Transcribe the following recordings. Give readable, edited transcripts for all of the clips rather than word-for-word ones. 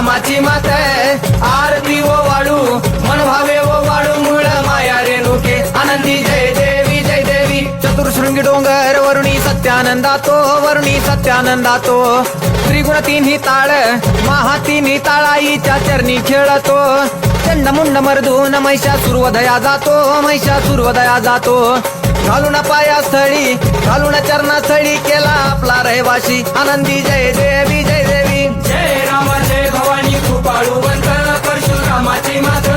परशुरामाची मात आरती ओ वाळू मन भावे ओ वाळू मूळ माया रेणुके आनंदी जय देवी जय देवी चतुर्शृंगी डोंगर वरुणी सत्यानंदातो वरुणी सत्यानंदातो त्रिगुण तिन्ही ताळ महा तिन्ही ताळाईच्या चरणी खेळतो चंड मुंड मर्दून महिषासुरवधया जातो महिषासुरवधया जातो घालून पायास्थळी घालून चरणास्थळी केला आपला रहिवाशी आनंदी जय देवी जय देवी जय राम जय भवानी कृपाळुवंत परशुरामाची मात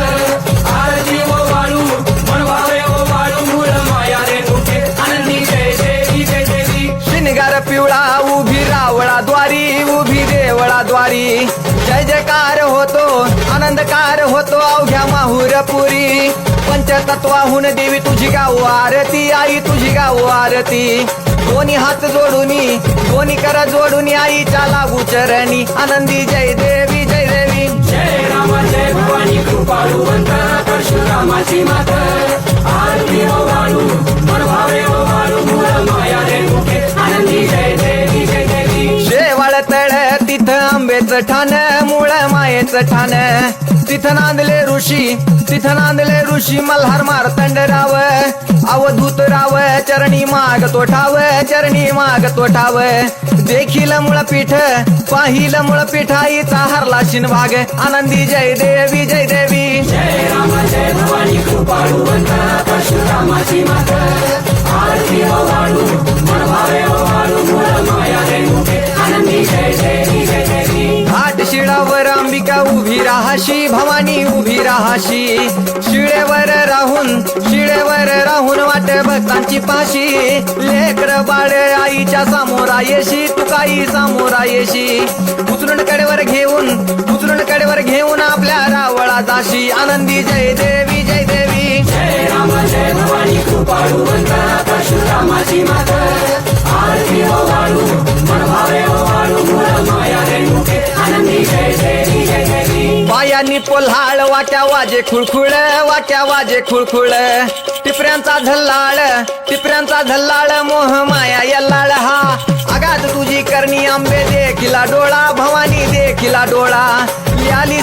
आरती ओ वाळू मन भावे ओ वाळू मूळ माया रेणुके आनंदी जय देवी जय देवी शिनगार पिवळा उभी रावळा द्वारी उभी देवळा द्वारी जय जयकार होतो आनंदकार होतो अवघ्या माहुरपुरी पंचतत्वाहून देवी तुझी गाऊ आरती आई तुझी गाऊ आरती दोन्ही हात जोडूनी दोन्ही कर जोडून आईच्या लागू चरणी आनंदी जय देवी जय देवी जय राम जय भवानी कृपाळुवंत परशुरामाची मात आरती ओ वाळू मन भावे ओ वाळू मूळ माया रेणुके आनंदी जय देवी जय देवी शेवाळ तळ तिथं आंबेचं ठाण मूळ मायेचं ठाण तिथं नांदले ऋषी मल्हार मार्तंड राव अवधूत राव चरणी माग तो ठाव देखील मुळपीठ पाहिल मुळपीठ आईचा हरला शिनभाग आनंदी जय देवी जय देवी जय राम जय भवानी कृपाळुवंत परशुरामाची मात आरती ओ वाळू मन भावे ओ वाळू मूळ माया रेणुके आनंदी जय देवी जय देवी घाट शिळावर अंबिका उभी राहाशी भवानी उभी राहाशी शिळेवर राहून वाट भक्तांची पाशी लेकर बाळ आईच्या सामोरा येशी तुकाई सामोरा येशी उचलून कडेवर घेऊन आपल्या रावळा जाशी आनंदी जय देवी जय देवी जय राम जय भवानी कृपाळुवंत परशुरामाची मात आरती ओ वाळू मन भावे ओ वाळू मूळ माया रेणुके आनंदी जय देवी जय देवी पायांनी पोल्हाळ वाट्या वाजे खुळखुळ टिपऱ्यांचा झल्लाळ मोह माया यल्लाळ हा आगात तुझी करणी आंबे देखिला डोळा भवानी देखिला डोळा याली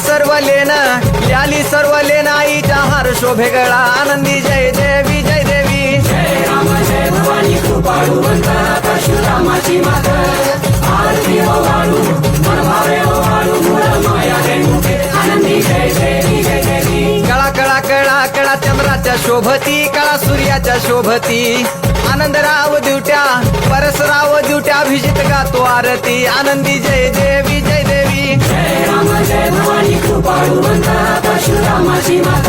सर्व लेन आईच्या हार शोभे गळा आनंदी जय देवी जय देवी जय राम जय भवानी कृपाळुवंत परशुरामाची मात आरती ओ वाळू मन भावे ओ वाळू मूळ माया रेणुके आनंदी जय देवी जय देवी कळा चंद्राच्या शोभती कळा सूर्याच्या शोभती आनंदराव दिवट्या परसराव दिवट्या अभिजित गातो आरती आनंदी जय देवी जय देवी जय राम जय भवानी कृपाळुवंत परशुरामाची मात